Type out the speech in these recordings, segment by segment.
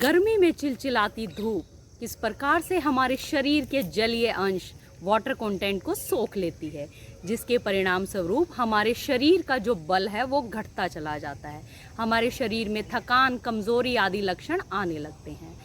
गर्मी में चिलचिलाती धूप किस प्रकार से हमारे शरीर के जलीय अंश वाटर कंटेंट को सोख लेती है, जिसके परिणाम स्वरूप हमारे शरीर का जो बल है वो घटता चला जाता है। हमारे शरीर में थकान, कमजोरी आदि लक्षण आने लगते हैं।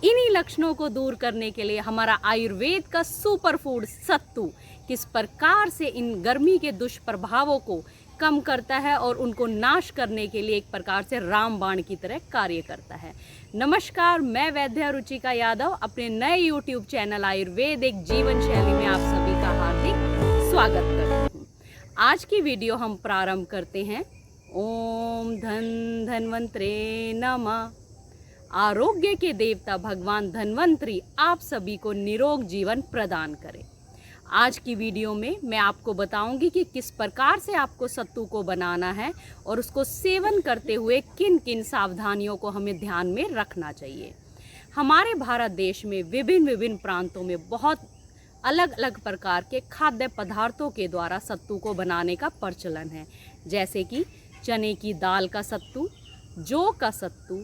इन्हीं लक्षणों को दूर करने के लिए हमारा आयुर्वेद का सुपर फूड सत्तू किस प्रकार से इन गर्मी के दुष्प्रभावों को कम करता है और उनको नाश करने के लिए एक प्रकार से रामबाण की तरह कार्य करता है। नमस्कार, मैं वैद्य रुचिका यादव अपने नए YouTube चैनल आयुर्वेद एक जीवन शैली में आप सभी का हार्दिक स्वागत करती हूँ। आज की वीडियो हम प्रारंभ करते हैं। ओम धन धन्वंतरे नमः। आरोग्य के देवता भगवान धन्वंतरी आप सभी को निरोग जीवन प्रदान करें। आज की वीडियो में मैं आपको बताऊंगी कि किस प्रकार से आपको सत्तू को बनाना है और उसको सेवन करते हुए किन किन सावधानियों को हमें ध्यान में रखना चाहिए। हमारे भारत देश में विभिन्न प्रांतों में बहुत अलग अलग प्रकार के खाद्य पदार्थों के द्वारा सत्तू को बनाने का प्रचलन है, जैसे कि चने की दाल का सत्तू, जौ का सत्तू,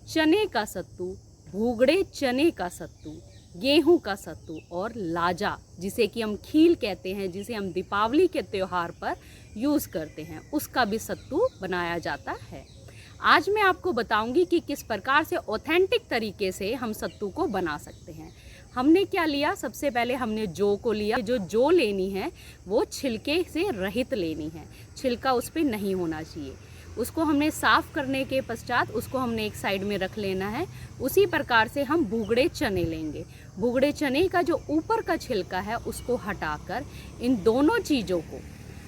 चने का सत्तू, भूगड़े चने का सत्तू, गेहूं का सत्तू और लाजा, जिसे कि हम खील कहते हैं, जिसे हम दीपावली के त्यौहार पर यूज़ करते हैं, उसका भी सत्तू बनाया जाता है। आज मैं आपको बताऊंगी कि किस प्रकार से ऑथेंटिक तरीके से हम सत्तू को बना सकते हैं। हमने क्या लिया, सबसे पहले हमने जौ को लिया। जो जौ लेनी है वो छिलके से रहित लेनी है, छिलका उस पर नहीं होना चाहिए। उसको हमने साफ़ करने के पश्चात उसको हमने एक साइड में रख लेना है। उसी प्रकार से हम भूगड़े चने लेंगे। भूगड़े चने का जो ऊपर का छिलका है उसको हटाकर इन दोनों चीज़ों को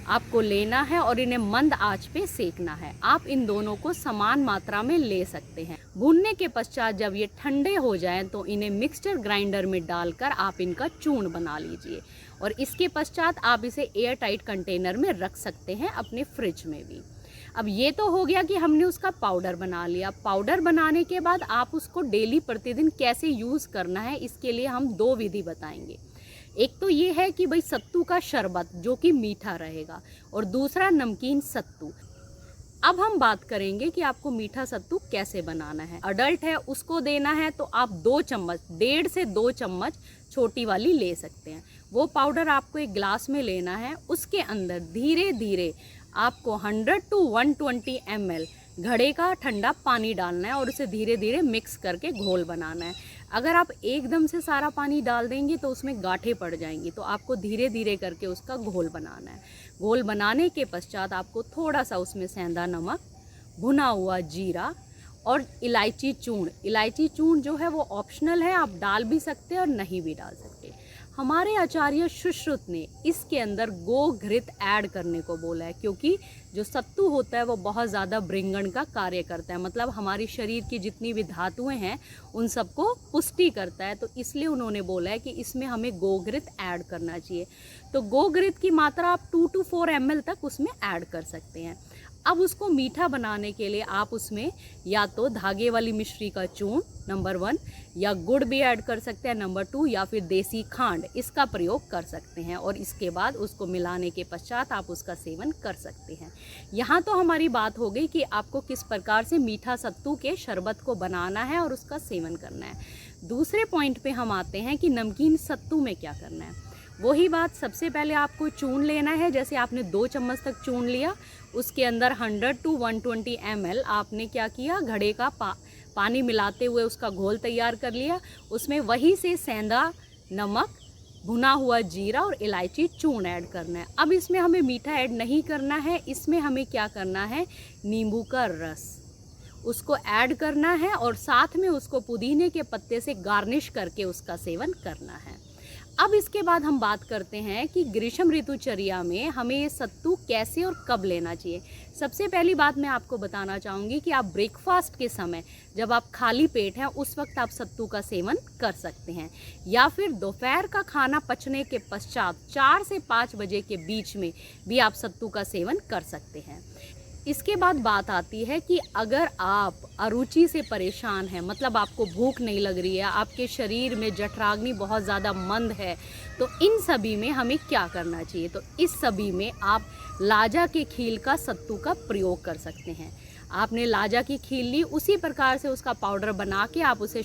आपको लेना है और इन्हें मंद आंच पे सेकना है। आप इन दोनों को समान मात्रा में ले सकते हैं। भूनने के पश्चात जब ये ठंडे हो जाएं तो इन्हें मिक्सचर ग्राइंडर में डालकर आप इनका चूर्ण बना लीजिए और इसके पश्चात आप इसे एयर टाइट कंटेनर में रख सकते हैं, अपने फ्रिज में भी। अब ये तो हो गया कि हमने उसका पाउडर बना लिया। पाउडर बनाने के बाद आप उसको डेली प्रतिदिन कैसे यूज़ करना है, इसके लिए हम दो विधि बताएंगे। एक तो ये है कि भाई सत्तू का शरबत जो कि मीठा रहेगा, और दूसरा नमकीन सत्तू। अब हम बात करेंगे कि आपको मीठा सत्तू कैसे बनाना है। अडल्ट है उसको देना है तो आप 2 चम्मच, 1.5 से 2 चम्मच छोटी वाली ले सकते हैं। वो पाउडर आपको एक गिलास में लेना है। उसके अंदर धीरे धीरे आपको 100 to 120 ml घड़े का ठंडा पानी डालना है और उसे धीरे धीरे मिक्स करके घोल बनाना है। अगर आप एकदम से सारा पानी डाल देंगे तो उसमें गांठें पड़ जाएंगी, तो आपको धीरे धीरे करके उसका घोल बनाना है। घोल बनाने के पश्चात आपको थोड़ा सा उसमें सेंधा नमक, भुना हुआ जीरा और इलायची चूर्ण। इलायची चूर्ण जो है वो ऑप्शनल है, आप डाल भी सकते हैं और नहीं भी डाल सकते। हमारे आचार्य सुश्रुत ने इसके अंदर गोघृत ऐड करने को बोला है, क्योंकि जो सत्तू होता है वो बहुत ज़्यादा ब्रिंगण का कार्य करता है, मतलब हमारी शरीर की जितनी भी धातुएं हैं उन सबको पुष्टि करता है। तो इसलिए उन्होंने बोला है कि इसमें हमें गोघृत ऐड करना चाहिए। तो गोघृत की मात्रा आप 2 to 4 ml तक उसमें ऐड कर सकते हैं। अब उसको मीठा बनाने के लिए आप उसमें या तो धागे वाली मिश्री का चूर्ण नंबर 1, या गुड़ भी ऐड कर सकते हैं नंबर 2, या फिर देसी खांड, इसका प्रयोग कर सकते हैं। और इसके बाद उसको मिलाने के पश्चात आप उसका सेवन कर सकते हैं। यहाँ तो हमारी बात हो गई कि आपको किस प्रकार से मीठा सत्तू के शरबत को बनाना है और उसका सेवन करना है। दूसरे पॉइंट पे हम आते हैं कि नमकीन सत्तू में क्या करना है। वही बात, सबसे पहले आपको चूर्ण लेना है। जैसे आपने 2 चम्मच तक चूर्ण लिया, उसके अंदर 100 to 120 ml आपने क्या किया, घड़े का पानी मिलाते हुए उसका घोल तैयार कर लिया। उसमें वही से सेंधा नमक, भुना हुआ जीरा और इलायची चूर्ण ऐड करना है। अब इसमें हमें मीठा ऐड नहीं करना है, इसमें हमें क्या करना है, नींबू का रस उसको ऐड करना है और साथ में उसको पुदीने के पत्ते से गार्निश करके उसका सेवन करना है। अब इसके बाद हम बात करते हैं कि ग्रीष्म ऋतुचर्या में हमें ये सत्तू कैसे और कब लेना चाहिए। सबसे पहली बात मैं आपको बताना चाहूँगी कि आप ब्रेकफास्ट के समय, जब आप खाली पेट हैं, उस वक्त आप सत्तू का सेवन कर सकते हैं, या फिर दोपहर का खाना पचने के पश्चात 4 से 5 बजे के बीच में भी आप सत्तू का सेवन कर सकते हैं। इसके बाद बात आती है कि अगर आप अरुचि से परेशान हैं, मतलब आपको भूख नहीं लग रही है, आपके शरीर में जठराग्नि बहुत ज़्यादा मंद है, तो इन सभी में हमें क्या करना चाहिए। तो इस सभी में आप लाजा के खील का सत्तू का प्रयोग कर सकते हैं। आपने लाजा की खील ली, उसी प्रकार से उसका पाउडर बना के आप उसे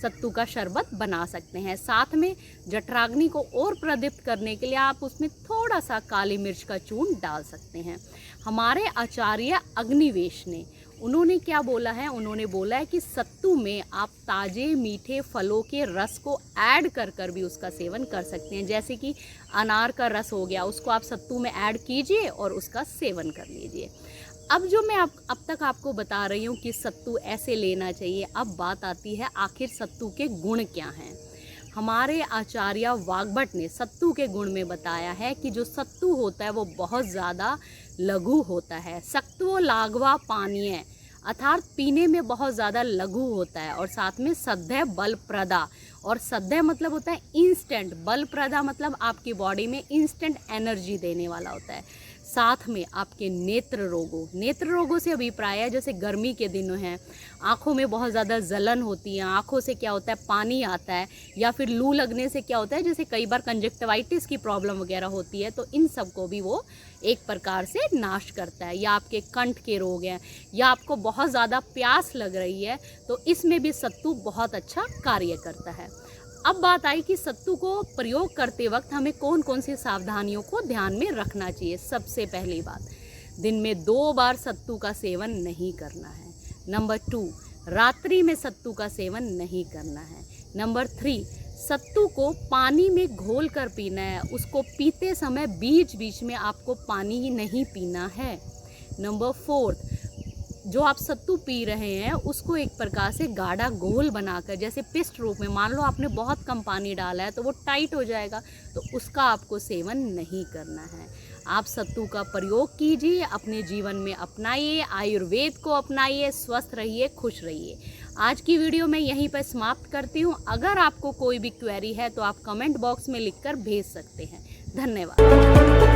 सत्तू का शरबत बना सकते हैं। साथ में जठराग्नि को और प्रदीप्त करने के लिए आप उसमें थोड़ा सा काली मिर्च का चूर्ण डाल सकते हैं। हमारे आचार्य अग्निवेश ने उन्होंने क्या बोला है, उन्होंने बोला है कि सत्तू में आप ताज़े मीठे फलों के रस को ऐड कर भी उसका सेवन कर सकते हैं। जैसे कि अनार का रस हो गया, उसको आप सत्तू में ऐड कीजिए और उसका सेवन कर लीजिए। अब जो मैं अब तक आपको बता रही हूँ कि सत्तू ऐसे लेना चाहिए, अब बात आती है आखिर सत्तू के गुण क्या हैं। हमारे आचार्य वाग्भट ने सत्तू के गुण में बताया है कि जो सत्तू होता है वो बहुत ज़्यादा लघु होता है। सत्वो लाघवा पानीय, अर्थात पीने में बहुत ज़्यादा लघु होता है, और साथ में सद्य बलप्रदा, और सद्य मतलब होता है इंस्टेंट, बलप्रदा मतलब आपकी बॉडी में इंस्टेंट एनर्जी देने वाला होता है। साथ में आपके नेत्र रोगों से अभिप्राय है, जैसे गर्मी के दिनों हैं, आँखों में बहुत ज़्यादा जलन होती है, आँखों से क्या होता है पानी आता है, या फिर लू लगने से क्या होता है, जैसे कई बार कंजक्टिवाइटिस की प्रॉब्लम वगैरह होती है, तो इन सब को भी वो एक प्रकार से नाश करता है। या आपके कंठ के रोग हैं, या आपको बहुत ज़्यादा प्यास लग रही है, तो इसमें भी सत्तू बहुत अच्छा कार्य करता है। अब बात आई कि सत्तू को प्रयोग करते वक्त हमें कौन कौन सी सावधानियों को ध्यान में रखना चाहिए। सबसे पहली बात, दिन में 2 बार सत्तू का सेवन नहीं करना है। नंबर 2, रात्रि में सत्तू का सेवन नहीं करना है। नंबर 3, सत्तू को पानी में घोल कर पीना है, उसको पीते समय बीच बीच में आपको पानी ही नहीं पीना है। नंबर 4, जो आप सत्तू पी रहे हैं उसको एक प्रकार से गाढ़ा घोल बनाकर, जैसे पेस्ट रूप में, मान लो आपने बहुत कम पानी डाला है तो वो टाइट हो जाएगा, तो उसका आपको सेवन नहीं करना है। आप सत्तू का प्रयोग कीजिए, अपने जीवन में अपनाइए, आयुर्वेद को अपनाइए, स्वस्थ रहिए, खुश रहिए। आज की वीडियो मैं यहीं पर समाप्त करती हूँ। अगर आपको कोई भी क्वेरी है तो आप कमेंट बॉक्स में लिखकर भेज सकते हैं। धन्यवाद।